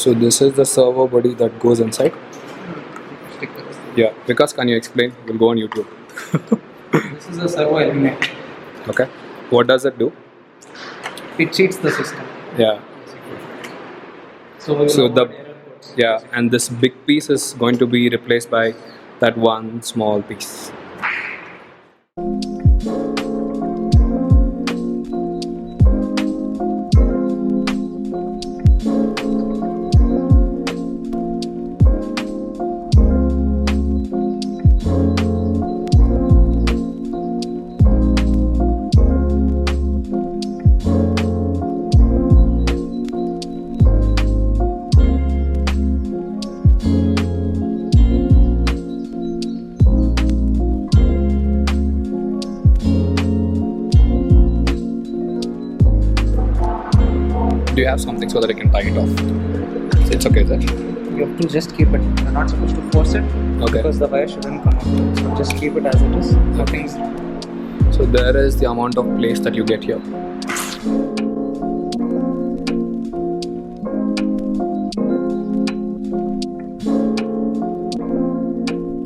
So this is the servo body that goes inside. Stickers. Yeah, because can you explain? We'll go on YouTube. This is a servo element. Okay. What does it do? It cheats the system. Yeah. So we will So the avoid error codes. yeah, and this big piece is going to be replaced by that one small piece. Do you have something so that I can tie it off? It's okay, sir. You have to just keep it. You're not supposed to force it Okay. because the wire shouldn't come out. So just keep it as it is. Nothing's So there is the amount of place that you get here.